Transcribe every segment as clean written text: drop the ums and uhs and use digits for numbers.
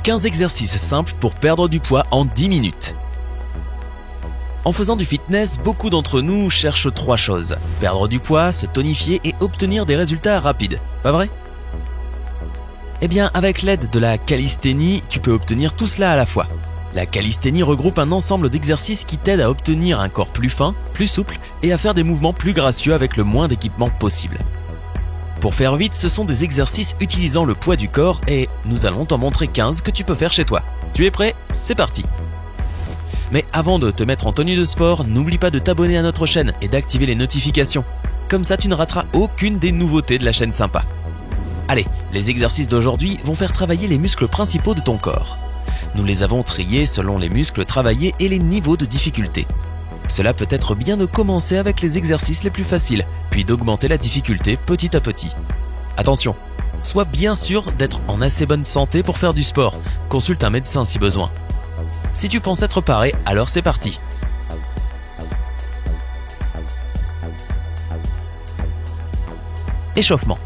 15 exercices simples pour perdre du poids en 10 minutes. En faisant du fitness, beaucoup d'entre nous cherchent 3 choses. Perdre du poids, se tonifier et obtenir des résultats rapides. Pas vrai? Eh bien, avec l'aide de la calisthénie, tu peux obtenir tout cela à la fois. La calisthénie regroupe un ensemble d'exercices qui t'aident à obtenir un corps plus fin, plus souple et à faire des mouvements plus gracieux avec le moins d'équipement possible. Pour faire vite, ce sont des exercices utilisant le poids du corps et nous allons t'en montrer 15 que tu peux faire chez toi. Tu es prêt? C'est parti! Mais avant de te mettre en tenue de sport, n'oublie pas de t'abonner à notre chaîne et d'activer les notifications. Comme ça, tu ne rateras aucune des nouveautés de la chaîne sympa. Allez, les exercices d'aujourd'hui vont faire travailler les muscles principaux de ton corps. Nous les avons triés selon les muscles travaillés et les niveaux de difficulté. Cela peut être bien de commencer avec les exercices les plus faciles, puis d'augmenter la difficulté petit à petit. Attention, sois bien sûr d'être en assez bonne santé pour faire du sport. Consulte un médecin si besoin. Si tu penses être paré, alors c'est parti. Échauffement.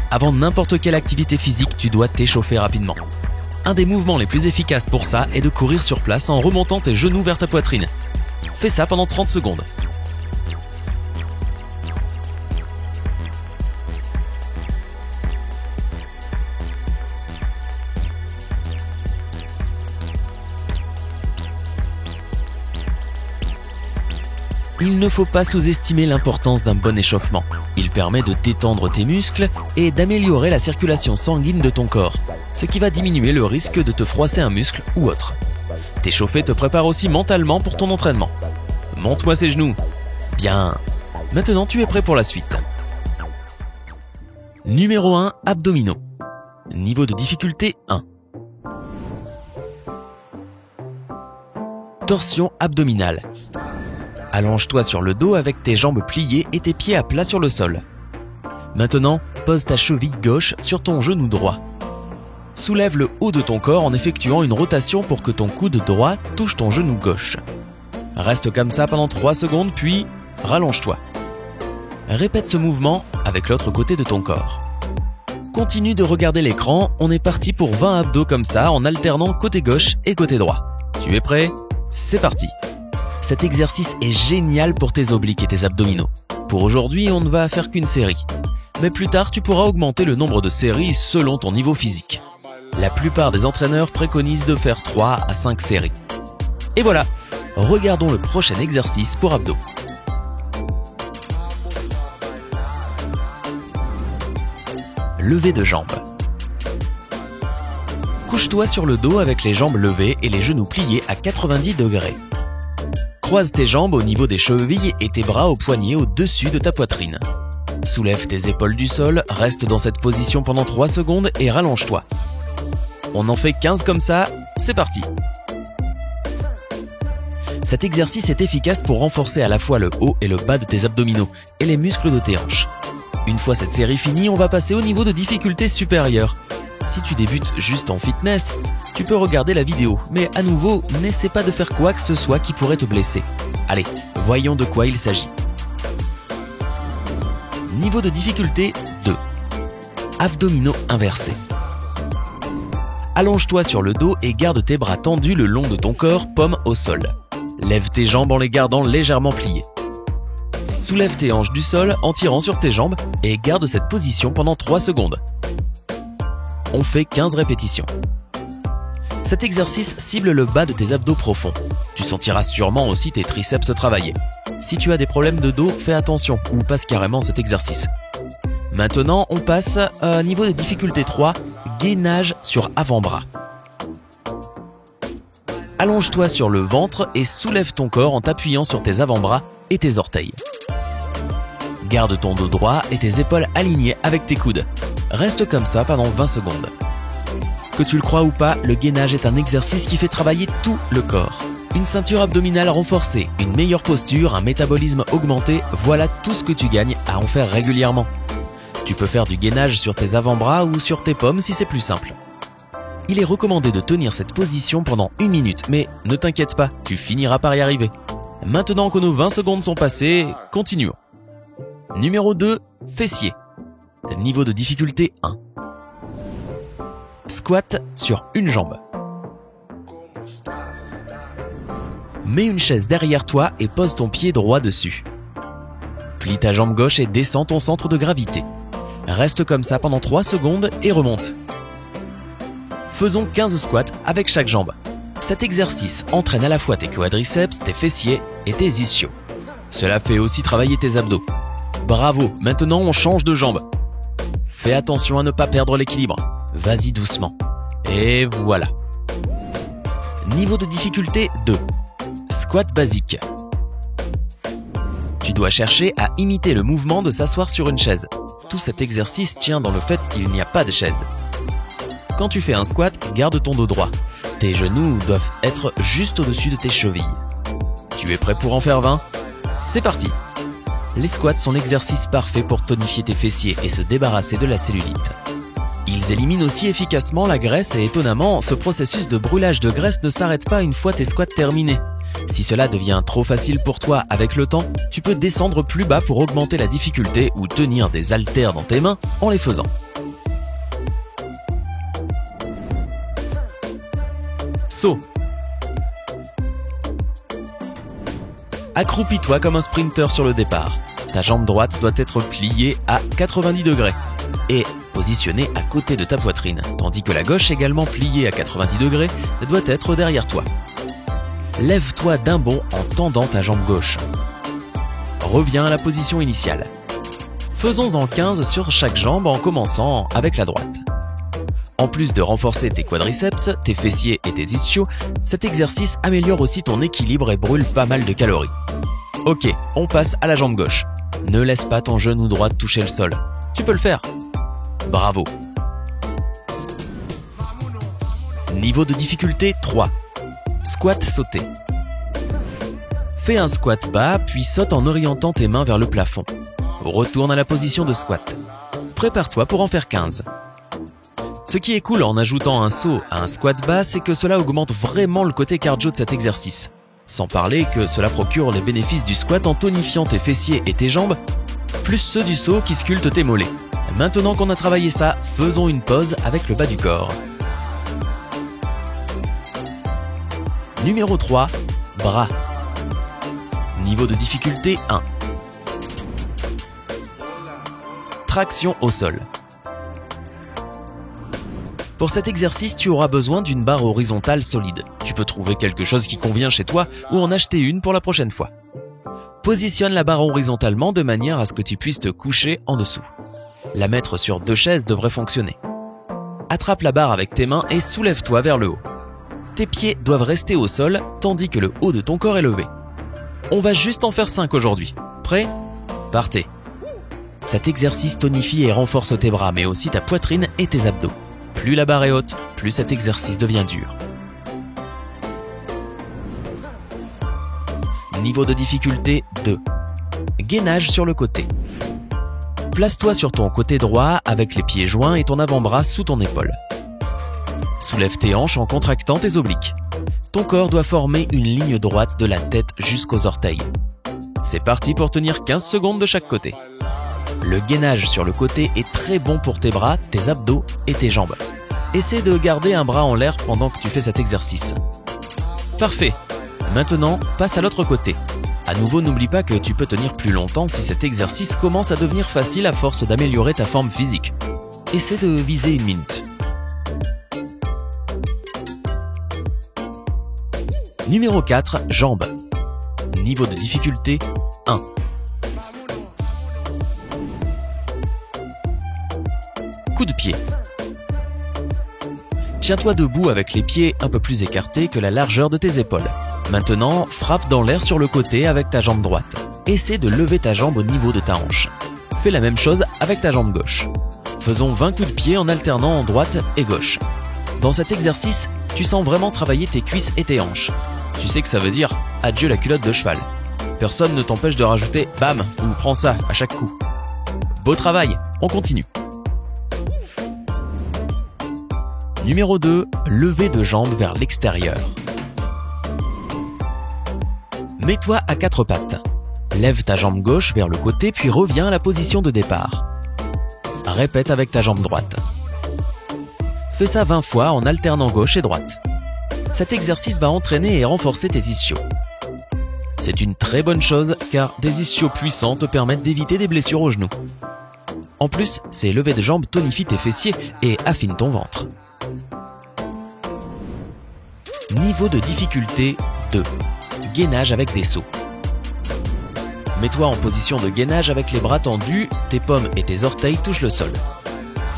Avant n'importe quelle activité physique, tu dois t'échauffer rapidement. Un des mouvements les plus efficaces pour ça est de courir sur place en remontant tes genoux vers ta poitrine. Fais ça pendant 30 secondes. Il ne faut pas sous-estimer l'importance d'un bon échauffement. Il permet de détendre tes muscles et d'améliorer la circulation sanguine de ton corps, ce qui va diminuer le risque de te froisser un muscle ou autre. T'échauffer te prépare aussi mentalement pour ton entraînement. Monte-moi ces genoux. Bien. Maintenant, tu es prêt pour la suite. Numéro 1, abdominaux. Niveau de difficulté 1. Torsion abdominale. Allonge-toi sur le dos avec tes jambes pliées et tes pieds à plat sur le sol. Maintenant, pose ta cheville gauche sur ton genou droit. Soulève le haut de ton corps en effectuant une rotation pour que ton coude droit touche ton genou gauche. Reste comme ça pendant 3 secondes, puis rallonge-toi. Répète ce mouvement avec l'autre côté de ton corps. Continue de regarder l'écran, on est parti pour 20 abdos comme ça en alternant côté gauche et côté droit. Tu es prêt? C'est parti! Cet exercice est génial pour tes obliques et tes abdominaux. Pour aujourd'hui, on ne va faire qu'une série. Mais plus tard, tu pourras augmenter le nombre de séries selon ton niveau physique. La plupart des entraîneurs préconisent de faire 3 à 5 séries. Et voilà, regardons le prochain exercice pour abdos. Levé de jambes. Couche-toi sur le dos avec les jambes levées et les genoux pliés à 90 degrés. Croise tes jambes au niveau des chevilles et tes bras aux poignets au-dessus de ta poitrine. Soulève tes épaules du sol, reste dans cette position pendant 3 secondes et rallonge-toi. On en fait 15 comme ça, c'est parti! Cet exercice est efficace pour renforcer à la fois le haut et le bas de tes abdominaux et les muscles de tes hanches. Une fois cette série finie, on va passer au niveau de difficulté supérieur. Si tu débutes juste en fitness, tu peux regarder la vidéo, mais à nouveau, n'essaie pas de faire quoi que ce soit qui pourrait te blesser. Allez, voyons de quoi il s'agit. Niveau de difficulté 2. Abdominaux inversés. Allonge-toi sur le dos et garde tes bras tendus le long de ton corps, paume au sol. Lève tes jambes en les gardant légèrement pliées. Soulève tes hanches du sol en tirant sur tes jambes et garde cette position pendant 3 secondes. On fait 15 répétitions. Cet exercice cible le bas de tes abdos profonds. Tu sentiras sûrement aussi tes triceps travailler. Si tu as des problèmes de dos, fais attention ou passe carrément cet exercice. Maintenant, on passe à niveau de difficulté 3, gainage sur avant-bras. Allonge-toi sur le ventre et soulève ton corps en t'appuyant sur tes avant-bras et tes orteils. Garde ton dos droit et tes épaules alignées avec tes coudes. Reste comme ça pendant 20 secondes. Que tu le crois ou pas, le gainage est un exercice qui fait travailler tout le corps. Une ceinture abdominale renforcée, une meilleure posture, un métabolisme augmenté, voilà tout ce que tu gagnes à en faire régulièrement. Tu peux faire du gainage sur tes avant-bras ou sur tes paumes si c'est plus simple. Il est recommandé de tenir cette position pendant 1 minute, mais ne t'inquiète pas, tu finiras par y arriver. Maintenant que nos 20 secondes sont passées, continuons. Numéro 2, fessiers. Niveau de difficulté 1. Squat sur une jambe. Mets une chaise derrière toi et pose ton pied droit dessus. Plie ta jambe gauche et descends ton centre de gravité. Reste comme ça pendant 3 secondes et remonte. Faisons 15 squats avec chaque jambe. Cet exercice entraîne à la fois tes quadriceps, tes fessiers et tes ischios. Cela fait aussi travailler tes abdos. Bravo, maintenant on change de jambe. Fais attention à ne pas perdre l'équilibre. Vas-y doucement. Et voilà. Niveau de difficulté 2. Squat basique. Tu dois chercher à imiter le mouvement de s'asseoir sur une chaise. Tout cet exercice tient dans le fait qu'il n'y a pas de chaise. Quand tu fais un squat, garde ton dos droit. Tes genoux doivent être juste au-dessus de tes chevilles. Tu es prêt pour en faire 20 ? C'est parti! Les squats sont l'exercice parfait pour tonifier tes fessiers et se débarrasser de la cellulite. Ils éliminent aussi efficacement la graisse et étonnamment, ce processus de brûlage de graisse ne s'arrête pas une fois tes squats terminés. Si cela devient trop facile pour toi avec le temps, tu peux descendre plus bas pour augmenter la difficulté ou tenir des haltères dans tes mains en les faisant. Saut. Accroupis-toi comme un sprinter sur le départ. Ta jambe droite doit être pliée à 90 degrés et positionnée à côté de ta poitrine, tandis que la gauche, également pliée à 90 degrés, doit être derrière toi. Lève-toi d'un bond en tendant ta jambe gauche. Reviens à la position initiale. Faisons-en 15 sur chaque jambe en commençant avec la droite. En plus de renforcer tes quadriceps, tes fessiers et tes ischios, cet exercice améliore aussi ton équilibre et brûle pas mal de calories. Ok, on passe à la jambe gauche. Ne laisse pas ton genou droit toucher le sol. Tu peux le faire. Bravo. Niveau de difficulté 3. Squat sauté. Fais un squat bas, puis saute en orientant tes mains vers le plafond. Retourne à la position de squat. Prépare-toi pour en faire 15. Ce qui est cool en ajoutant un saut à un squat bas, c'est que cela augmente vraiment le côté cardio de cet exercice. Sans parler que cela procure les bénéfices du squat en tonifiant tes fessiers et tes jambes, plus ceux du saut qui sculptent tes mollets. Maintenant qu'on a travaillé ça, faisons une pause avec le bas du corps. Numéro 3, bras. Niveau de difficulté 1. Traction au sol. Pour cet exercice, tu auras besoin d'une barre horizontale solide. Tu peux trouver quelque chose qui convient chez toi ou en acheter une pour la prochaine fois. Positionne la barre horizontalement de manière à ce que tu puisses te coucher en dessous. La mettre sur 2 chaises devrait fonctionner. Attrape la barre avec tes mains et soulève-toi vers le haut. Tes pieds doivent rester au sol tandis que le haut de ton corps est levé. On va juste en faire 5 aujourd'hui. Prêt ? Partez. Cet exercice tonifie et renforce tes bras mais aussi ta poitrine et tes abdos. Plus la barre est haute, plus cet exercice devient dur. Niveau de difficulté 2. Gainage sur le côté. Place-toi sur ton côté droit avec les pieds joints et ton avant-bras sous ton épaule. Soulève tes hanches en contractant tes obliques. Ton corps doit former une ligne droite de la tête jusqu'aux orteils. C'est parti pour tenir 15 secondes de chaque côté. Le gainage sur le côté est très bon pour tes bras, tes abdos et tes jambes. Essaie de garder un bras en l'air pendant que tu fais cet exercice. Parfait. Maintenant, passe à l'autre côté. À nouveau, n'oublie pas que tu peux tenir plus longtemps si cet exercice commence à devenir facile à force d'améliorer ta forme physique. Essaie de viser 1 minute. Numéro 4, jambes. Niveau de difficulté 1. Coup de pied. Tiens-toi debout avec les pieds un peu plus écartés que la largeur de tes épaules. Maintenant, frappe dans l'air sur le côté avec ta jambe droite. Essaie de lever ta jambe au niveau de ta hanche. Fais la même chose avec ta jambe gauche. Faisons 20 coups de pied en alternant en droite et gauche. Dans cet exercice, tu sens vraiment travailler tes cuisses et tes hanches. Tu sais que ça veut dire adieu la culotte de cheval. Personne ne t'empêche de rajouter bam ou prends ça à chaque coup. Beau travail, on continue. Numéro 2, lever de jambes vers l'extérieur. Mets-toi à 4 pattes. Lève ta jambe gauche vers le côté puis reviens à la position de départ. Répète avec ta jambe droite. Fais ça 20 fois en alternant gauche et droite. Cet exercice va entraîner et renforcer tes ischios. C'est une très bonne chose car des ischios puissants te permettent d'éviter des blessures aux genoux. En plus, ces levées de jambes tonifient tes fessiers et affinent ton ventre. Niveau de difficulté 2. Gainage avec des sauts. Mets-toi en position de gainage avec les bras tendus, tes paumes et tes orteils touchent le sol.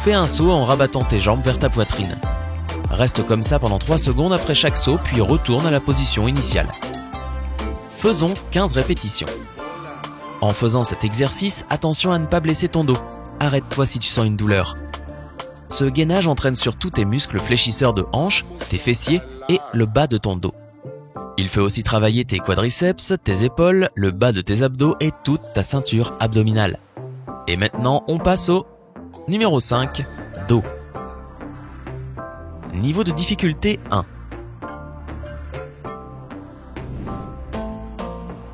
Fais un saut en rabattant tes jambes vers ta poitrine. Reste comme ça pendant 3 secondes après chaque saut, puis retourne à la position initiale. Faisons 15 répétitions. En faisant cet exercice, attention à ne pas blesser ton dos. Arrête-toi si tu sens une douleur. Ce gainage entraîne surtout tes muscles fléchisseurs de hanches, tes fessiers et le bas de ton dos. Il fait aussi travailler tes quadriceps, tes épaules, le bas de tes abdos et toute ta ceinture abdominale. Et maintenant, on passe au numéro 5, dos. Niveau de difficulté 1.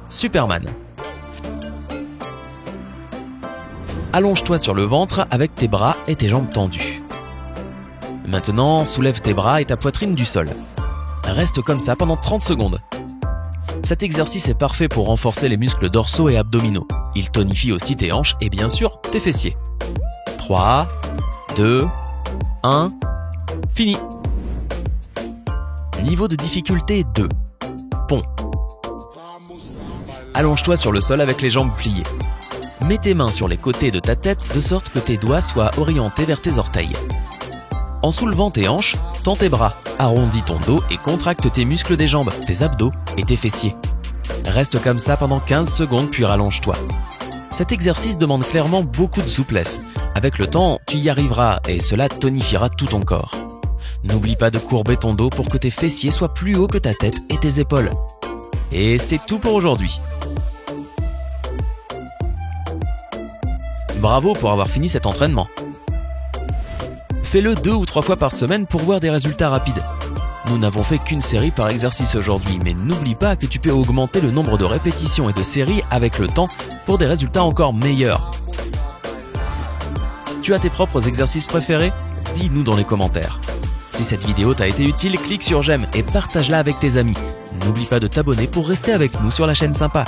Superman. Allonge-toi sur le ventre avec tes bras et tes jambes tendues. Maintenant, soulève tes bras et ta poitrine du sol. Reste comme ça pendant 30 secondes. Cet exercice est parfait pour renforcer les muscles dorsaux et abdominaux. Il tonifie aussi tes hanches et bien sûr tes fessiers. 3, 2, 1, fini. Niveau de difficulté 2. Pont. Allonge-toi sur le sol avec les jambes pliées. Mets tes mains sur les côtés de ta tête de sorte que tes doigts soient orientés vers tes orteils. En soulevant tes hanches, tends tes bras, arrondis ton dos et contracte tes muscles des jambes, tes abdos et tes fessiers. Reste comme ça pendant 15 secondes puis rallonge-toi. Cet exercice demande clairement beaucoup de souplesse. Avec le temps, tu y arriveras et cela tonifiera tout ton corps. N'oublie pas de courber ton dos pour que tes fessiers soient plus hauts que ta tête et tes épaules. Et c'est tout pour aujourd'hui. Bravo pour avoir fini cet entraînement. Fais-le 2 ou 3 fois par semaine pour voir des résultats rapides. Nous n'avons fait qu'une série par exercice aujourd'hui, mais n'oublie pas que tu peux augmenter le nombre de répétitions et de séries avec le temps pour des résultats encore meilleurs. Tu as tes propres exercices préférés? Dis-nous dans les commentaires. Si cette vidéo t'a été utile, clique sur j'aime et partage-la avec tes amis. N'oublie pas de t'abonner pour rester avec nous sur la chaîne Sympa.